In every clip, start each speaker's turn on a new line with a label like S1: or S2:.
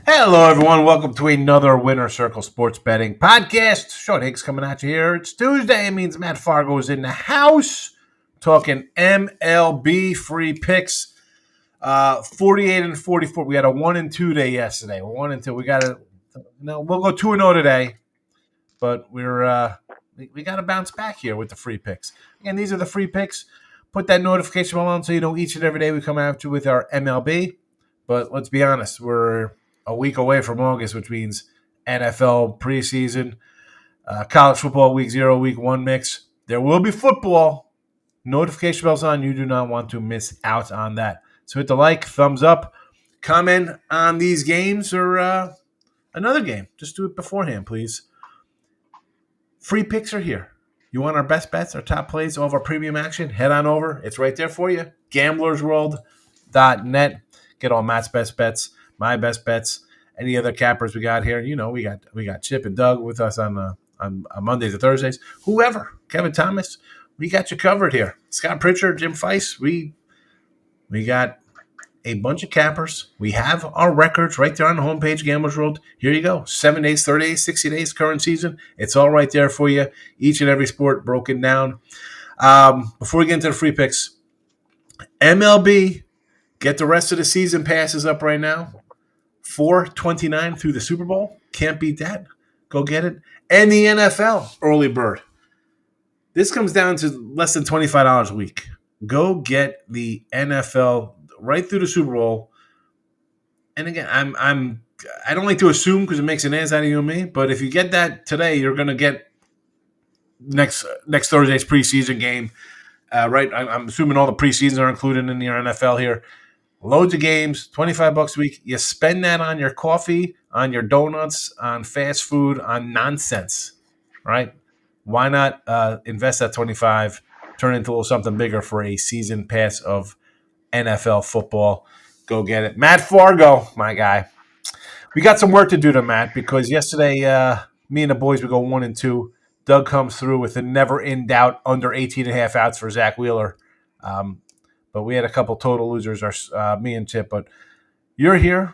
S1: Hello, everyone. Welcome to another Winner Circle Sports Betting Podcast. Sean Higgs coming at you here. It's Tuesday. It means Matt Fargo is in the house talking MLB free picks. 48 and 44. We had a 1 and 2 day yesterday. 1 and 2. We got to, we'll go 2 and 0 today, but we got to bounce back here with the free picks. Again, these are the free picks. Put that notification bell on so you know each and every day we come out to with our MLB. But let's be honest, we're a week away from August, which means NFL preseason, college football week 0, week 1 mix. There will be football. Notification bells on. You do not want to miss out on that. So hit the like, thumbs up, comment on these games or another game. Just do it beforehand, please. Free picks are here. You want our best bets, our top plays, all of our premium action? Head on over. It's right there for you. Gamblersworld.net. Get all Matt's best bets, my best bets, any other cappers we got here. You know, we got Chip and Doug with us on Mondays and Thursdays. Whoever, Kevin Thomas, we got you covered here. Scott Pritchard, Jim Feist, we got a bunch of cappers. We have our records right there on the homepage, Gamblers World. Here you go. 7 days, 30 days, 60 days, current season. It's all right there for you. Each and every sport broken down. Before we get into the free picks, MLB, get the rest of the season passes up right now. $4.29 through the Super Bowl. Can't beat that. Go get it. And the NFL early bird. This comes down to less than $25 a week. Go get the NFL right through the Super Bowl. And again, I don't like to assume because it makes an ass out of you and me. But if you get that today, you're going to get next Thursday's preseason game. Right? I'm assuming all the preseasons are included in your NFL here. Loads of games, $25 a week. You spend that on your coffee, on your donuts, on fast food, on nonsense, right? Why not invest that $25, turn it into a little something bigger for a season pass of NFL football? Go get it. Matt Fargo, my guy. We got some work to do to Matt because yesterday me and the boys would go 1 and 2. Doug comes through with a never in doubt under 18.5 outs for Zach Wheeler. But we had a couple total losers, me and Chip. But you're here.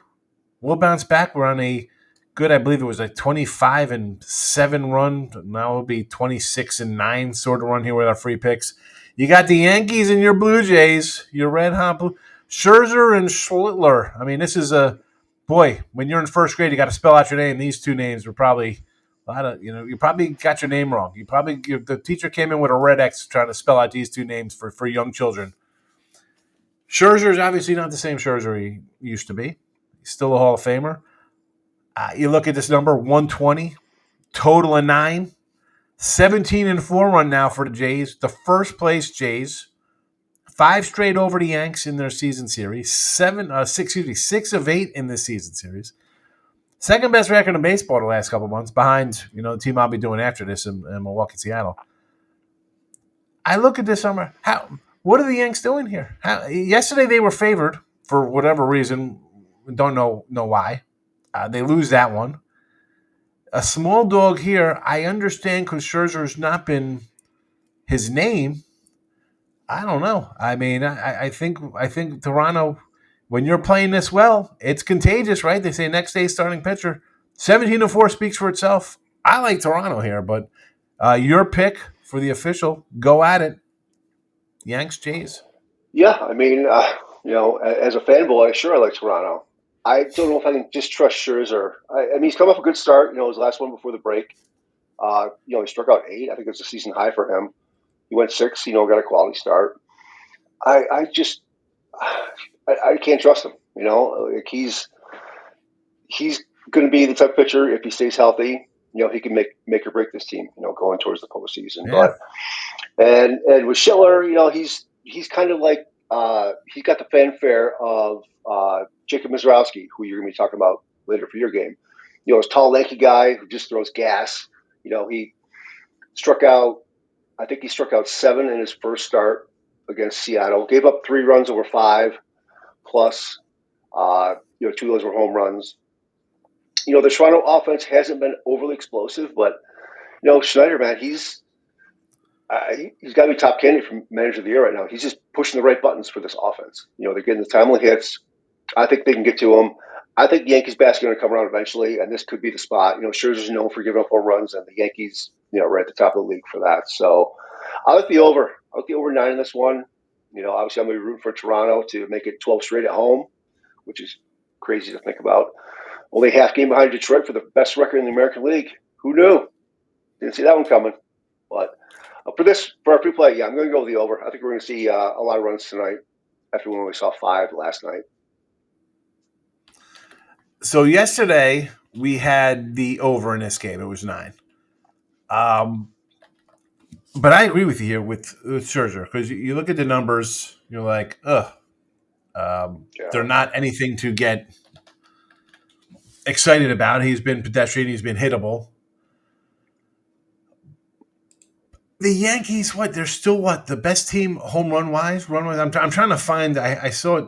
S1: We'll bounce back. We're on a good, I believe it was a 25 and 7 run. Now it'll be 26 and 9 sort of run here with our free picks. You got the Yankees and your Blue Jays, your red hot blue. Scherzer and Schlittler. I mean, this is boy, when you're in first grade, you got to spell out your name. These two names were probably a lot of, you probably got your name wrong. The teacher came in with a red X trying to spell out these two names for young children. Scherzer is obviously not the same Scherzer he used to be. He's still a Hall of Famer. You look at this number, 120, total of 9, 17 and 4 run now for the Jays. The first place Jays, 5 straight over the Yanks in their season series, 6 of 8 in this season series. Second best record in baseball the last couple months, behind the team I'll be doing after this in Milwaukee, Seattle. I look at this number. What are the Yanks doing here? Yesterday they were favored for whatever reason. Don't know why. They lose that one. A small dog here. I understand because Scherzer's not been his name. I don't know. I mean, I think Toronto, when you're playing this well, it's contagious, right? They say next day starting pitcher. 17-4 speaks for itself. I like Toronto here, but your pick for the official. Go at it. Yanks, Jays.
S2: Yeah, I mean, as a fanboy, sure, I like Toronto. I don't know if I can just trust Scherzer. I mean, he's come off a good start. His last one before the break. He struck out 8. I think it's a season high for him. He went 6. Got a quality start. I can't trust him. Like he's going to be the type of pitcher if he stays healthy. He can make or break this team. Going towards the postseason.
S1: Yeah.
S2: And with Schiller, he's kind of like he's got the fanfare of Jacob Mizrowski, who you're going to be talking about later for your game. This tall, lanky guy who just throws gas. He struck out. I think he struck out 7 in his first start against Seattle. Gave up 3 runs over 5, plus 2 of those were home runs. The Toronto offense hasn't been overly explosive, but Schneider, man, he's got to be top candidate for manager of the year right now. He's just pushing the right buttons for this offense. They're getting the timely hits. I think they can get to him. I think the Yankees basket going to come around eventually, and this could be the spot. Scherzer's known for giving up home runs, and the Yankees, right at the top of the league for that. So I like the over. I like the over 9 in this one. Obviously I'm going to be rooting for Toronto to make it 12 straight at home, which is crazy to think about. Only half game behind Detroit for the best record in the American League. Who knew? Didn't see that one coming. But for our pre-play, yeah, I'm going to go with the over. I think we're going to see a lot of runs tonight after when we saw 5 last night.
S1: So yesterday we had the over in this game. It was 9. But I agree with you here with Scherzer because you look at the numbers, you're like, ugh. They're not anything to get excited about. He's been pedestrian. He's been hittable. The Yankees, they're still the best team home run wise. I'm trying to find. I saw it.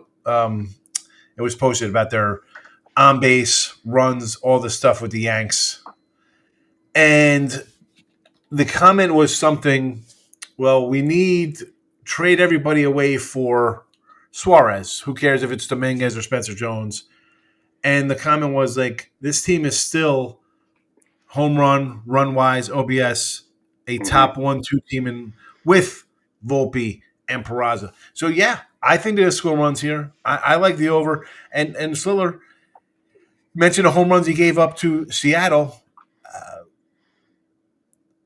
S1: It was posted about their on base runs, all the stuff with the Yanks, and the comment was something. Well, we need trade everybody away for Suarez. Who cares if it's Dominguez or Spencer Jones? And the comment was like, this team is still home run wise, OBS, a top 1-2 team with Volpe and Peraza. So yeah, I think there's score runs here. I like the over. And Sliller mentioned the home runs he gave up to Seattle.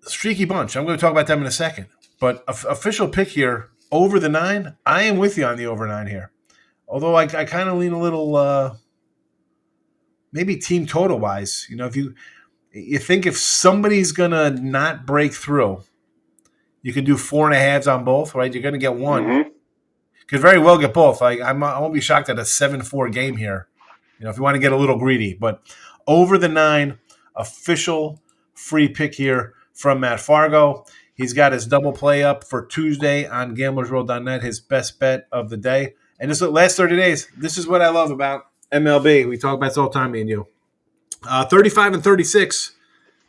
S1: Streaky bunch. I'm going to talk about them in a second. But official pick here, over the 9. I am with you on the over 9 here. Although I kind of lean a little maybe team total wise. If you think if somebody's going to not break through, you can do 4.5s on both, right? You're going to get one. Could very well get both. I won't be shocked at a 7-4 game here, if you want to get a little greedy. But over the 9, official free pick here from Matt Fargo. He's got his double play up for Tuesday on gamblersworld.net, his best bet of the day. And this last 30 days, this is what I love about MLB. We talk about this all the time, me and you. 35 and 36,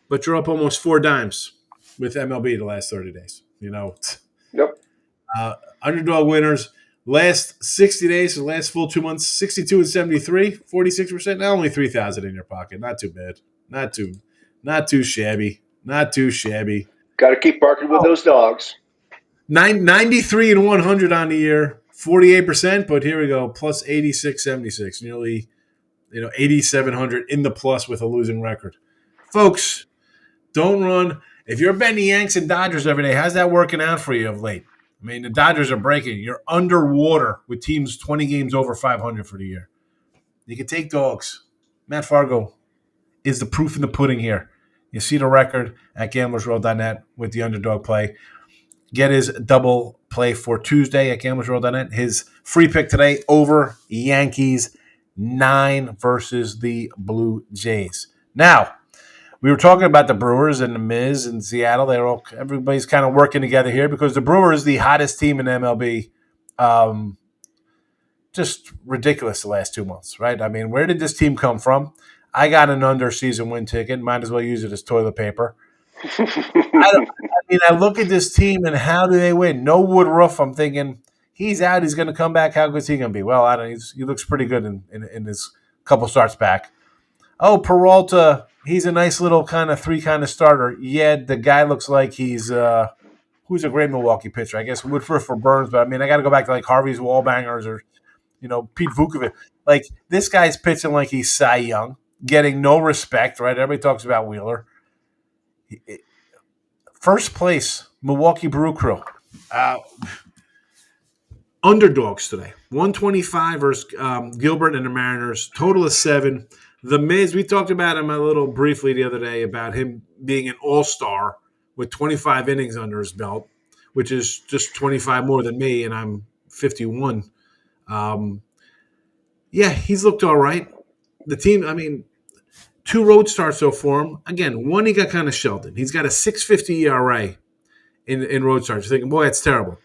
S1: but you're up almost 4 dimes with MLB the last 30 days.
S2: Yep.
S1: Underdog winners last 60 days, the last full 2 months, 62 and 73, 46%. Now only 3,000 in your pocket. Not too bad. Not too shabby. Not too shabby.
S2: Got to keep barking with those dogs.
S1: 93 and 100 on the year, 48%. But here we go, plus 86, 76, nearly 8,700 in the plus with a losing record. Folks, don't run. If you're betting the Yanks and Dodgers every day, how's that working out for you of late? I mean, the Dodgers are breaking. You're underwater with teams 20 games over 500 for the year. You can take dogs. Matt Fargo is the proof in the pudding here. You see the record at gamblersworld.net with the underdog play. Get his double play for Tuesday at gamblersworld.net. His free pick today over Yankees 9 versus the Blue Jays. Now, we were talking about the Brewers and the Miz in Seattle. Everybody's kind of working together here because the Brewers, the hottest team in MLB, just ridiculous the last 2 months, right? I mean, where did this team come from? I got an under-season win ticket. Might as well use it as toilet paper. I look at this team and how do they win? No Woodruff. I'm thinking he's out. He's going to come back. How good is he going to be? Well, I don't know. He looks pretty good in his couple starts back. Oh, Peralta, he's a nice little kind of 3 kind of starter. Yeah, the guy looks like he's who's a great Milwaukee pitcher. I guess Woodruff for Burns, but I mean, I got to go back to like Harvey's Wallbangers or Pete Vukovich. Like this guy's pitching like he's Cy Young, getting no respect. Right? Everybody talks about Wheeler. First place, Milwaukee Brew Crew. Underdogs today. 125 versus Gilbert and the Mariners. Total of 7. The Miz, we talked about him a little briefly the other day about him being an all-star with 25 innings under his belt, which is just 25 more than me, and I'm 51. He's looked all right. The team, 2 road starts so for him. Again, one he got kind of shelled in. He's got a 6.50 ERA in road starts. You're thinking, boy, that's terrible.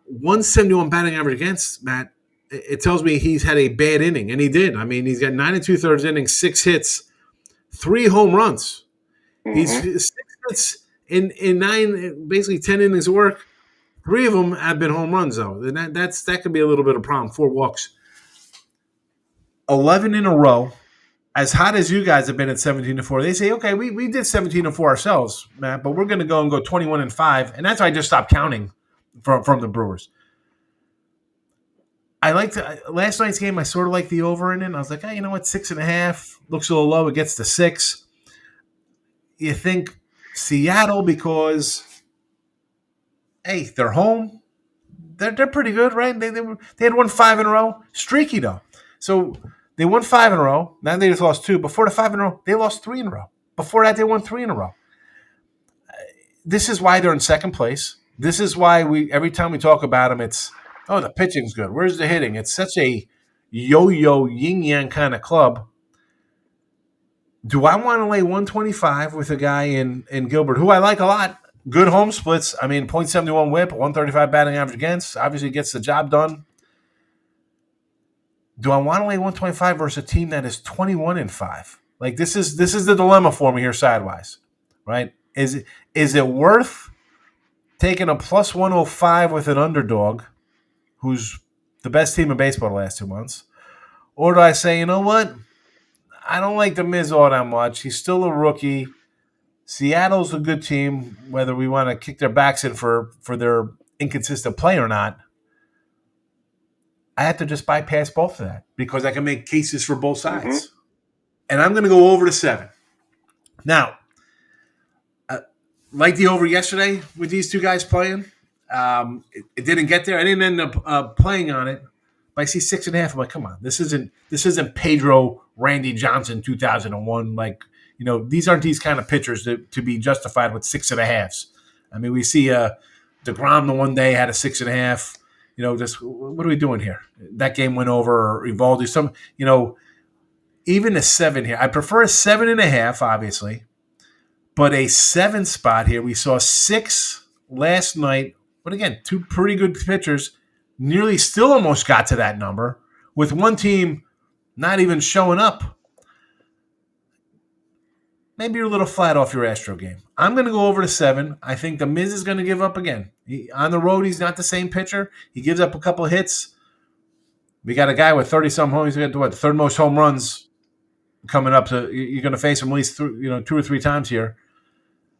S1: 171 batting average against, Matt. It tells me he's had a bad inning, and he did. I mean, he's got 9 2/3 innings, 6 hits, 3 home runs. He's 6 hits in 9, basically 10 innings of work. 3 of them have been home runs, though. And that could be a little bit of a problem. 4 walks. 11 in a row. As hot as you guys have been at 17-4, they say, okay, we did 17-4 ourselves, Matt, but we're going to go 21-5, and that's why I just stopped counting from the Brewers. I liked last night's game. I sort of like the over in it. I was like, you know what, 6.5 looks a little low. It gets to 6. You think Seattle because hey, they're home. They're pretty good, right? They had won 5 in a row, streaky though. So they won 5 in a row. Now they just lost 2. Before the 5 in a row, they lost 3 in a row. Before that, they won 3 in a row. This is why they're in second place. This is why every time we talk about them, it's the pitching's good. Where's the hitting? It's such a yo-yo, yin-yang kind of club. Do I want to lay 125 with a guy in Gilbert, who I like a lot? Good home splits. I mean, .71 whip, 135 batting average against. Obviously gets the job done. Do I want to lay 125 versus a team that is 21-5? Like this is the dilemma for me here sidewise, right? Is it worth taking a plus 105 with an underdog who's the best team in baseball the last 2 months? Or do I say, you know what? I don't like the Miz all that much. He's still a rookie. Seattle's a good team, whether we want to kick their backs in for their inconsistent play or not. I have to just bypass both of that because I can make cases for both sides. Mm-hmm. And I'm going to go over to 7. Now, like the over yesterday with these two guys playing, it didn't get there. I didn't end up playing on it. But I see 6.5. I'm like, come on, this isn't Pedro Randy Johnson 2001. Like, these aren't these kind of pitchers to be justified with 6.5s. I mean, we see DeGrom the one day had a 6.5. Just what are we doing here? That game went over. Or Evaldi, even a 7 here. I prefer a 7.5, obviously, but a 7 spot here. We saw 6 last night, but again, 2 pretty good pitchers. Nearly still almost got to that number with one team not even showing up. Maybe you're a little flat off your Astro game. I'm going to go over to 7. I think the Miz is going to give up again. On the road, he's not the same pitcher. He gives up a couple of hits. We got a guy with 30-some home. He's got the third most home runs coming up. So you're going to face him at least 2 or 3 times here.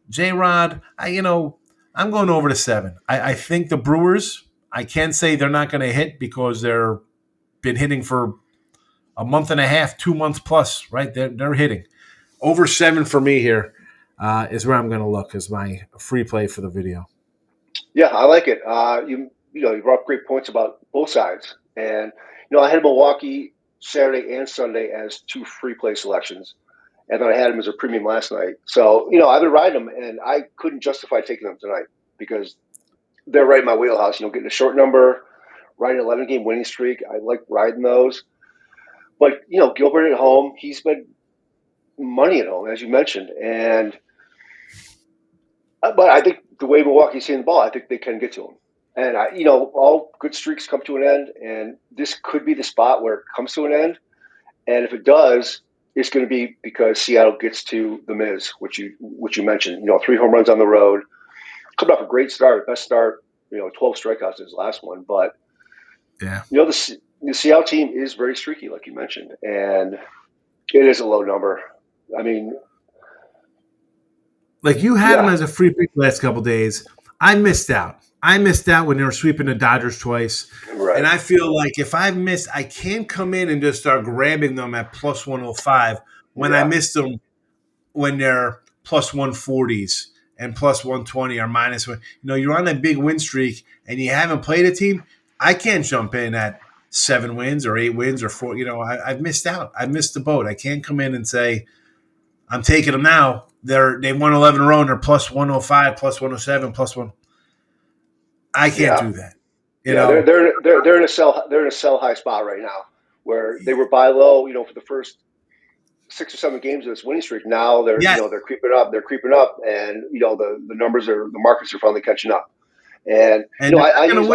S1: J-Rod, I'm going over to 7. I think the Brewers, I can't say they're not going to hit because they're been hitting for a month and a half, 2 months plus, right? They're hitting. Over 7 for me here is where I'm going to look as my free play for the video.
S2: Yeah, I like it. You brought up great points about both sides. And, I had Milwaukee Saturday and Sunday as 2 free play selections. And then I had them as a premium last night. So, I've been riding them, and I couldn't justify taking them tonight because they're right in my wheelhouse. Getting a short number, riding an 11-game winning streak. I like riding those. But, Gilbert at home, he's been money at home, as you mentioned. But I think the way Milwaukee's seeing the ball, I think they can get to him. And, all good streaks come to an end, and this could be the spot where it comes to an end. And if it does, it's going to be because Seattle gets to the Miz, which you mentioned. 3 home runs on the road. Coming off a great start, best start, 12 strikeouts in his last one. But,
S1: yeah,
S2: the Seattle team is very streaky, like you mentioned. And it is a low number. I mean,
S1: like you had him as a free pick the last couple of days. I missed out. When they were sweeping the Dodgers twice.
S2: Right.
S1: And I feel like if I missed, I can't come in and just start grabbing them at plus 105 when I missed them when they're plus 140s and plus 120 or minus 1. You're on a big win streak and you haven't played a team. I can't jump in at 7 wins or 8 wins or 4. I've missed out. I missed the boat. I can't come in and say, I'm taking them now. They won 11 in a row and they're plus 105, plus 107, plus 1. I can't do that.
S2: They're in a sell high spot right now where they were buy low, for the first 6 or 7 games of this winning streak. Now they're they're creeping up. And the numbers the markets are finally catching up. And I use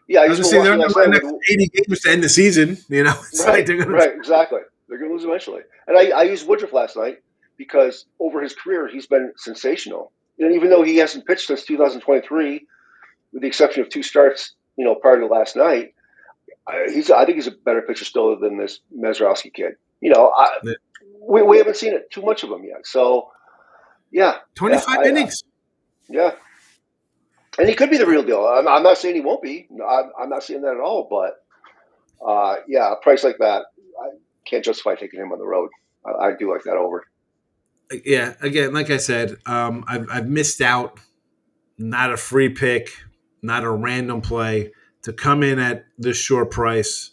S1: they're going to win the next 80 games to end the season.
S2: Right, exactly. They're going to lose eventually. And I used Woodruff last night because over his career he's been sensational. And even though he hasn't pitched since 2023, with the exception of 2 starts, prior to last night, I think he's a better pitcher still than this Mazeroski kid. We haven't seen it too much of him yet. So yeah,
S1: 25 innings.
S2: yeah, and he could be the real deal. I'm not saying he won't be. I'm not saying that at all. But yeah, a price like that, I can't justify taking him on the road. I do like that over.
S1: Yeah, again, like I said, I've missed out. Not a free pick, not a random play to come in at this short price.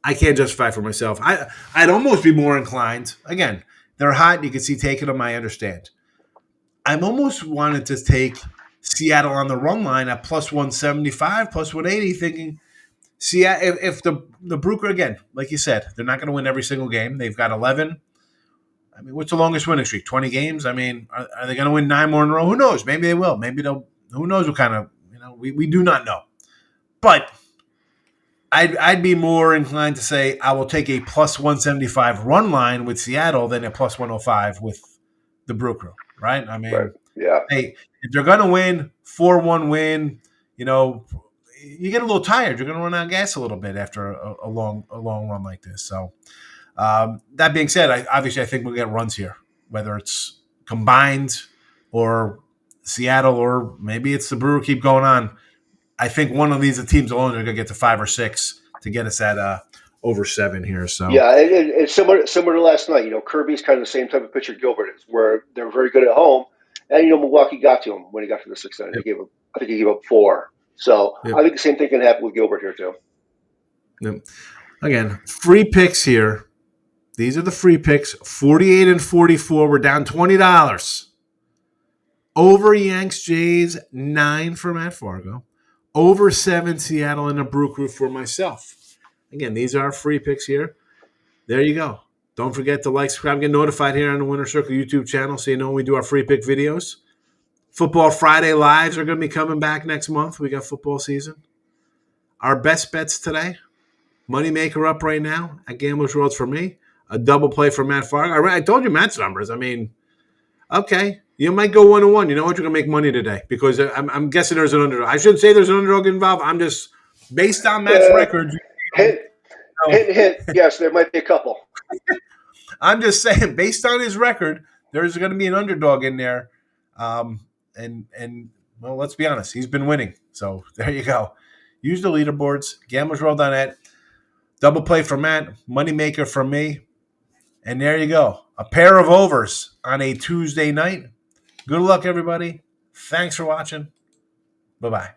S1: I can't justify for myself. I'd almost be more inclined. Again, they're hot. You can see taking them. I understand. I'm almost wanted to take Seattle on the run line at plus 175, plus 180, thinking Seattle, if the Brewers, again, like you said, they're not going to win every single game. They've got 11. I mean, what's the longest winning streak? 20 games? I mean, are they going to win 9 more in a row? Who knows? Maybe they will. Maybe they'll. Who knows what kind of, we do not know. But I'd be more inclined to say I will take a plus 175 run line with Seattle than a plus 105 with the Brew Crew, right? I mean,
S2: right. Yeah.
S1: Hey, if they're going to win, 4-1 win, you get a little tired. You're going to run out of gas a little bit after a long run like this. So that being said, I think we'll get runs here, whether it's combined or Seattle or maybe it's the Brewer keep going on. I think one of these teams alone are going to get to 5 or 6 to get us at over 7 here. So
S2: yeah, it's similar to last night. Kirby's kind of the same type of pitcher Gilbert is, where they're very good at home, and Milwaukee got to him when he got to the 6th inning.
S1: Yep.
S2: I think he gave up 4. So
S1: Yep.
S2: I think the same thing can happen with Gilbert here too.
S1: Yep. Again, free picks here. These are the free picks. 48 and 44. We're down $20. Over Yanks Jays 9 for Matt Fargo. Over 7 Seattle and the Brew Crew for myself. Again, these are our free picks here. There you go. Don't forget to like, subscribe, get notified here on the Winner Circle YouTube channel so you know when we do our free pick videos. Football Friday lives are going to be coming back next month. We got football season. Our best bets today. Moneymaker up right now at Gamblers Worlds for me. A double play for Matt Fargo. I told you Matt's numbers. I mean, okay. You might go 1-1. You know what? You're going to make money today because I'm guessing there's an underdog. I shouldn't say there's an underdog involved. I'm just, based on Matt's record.
S2: Hint. Yes, there might be a couple.
S1: I'm just saying, based on his record, there's going to be an underdog in there. And well, let's be honest. He's been winning. So there you go. Use the leaderboards. GamblersWorld.net. Double play for Matt. Moneymaker for me. And there you go. A pair of overs on a Tuesday night. Good luck, everybody. Thanks for watching. Bye-bye.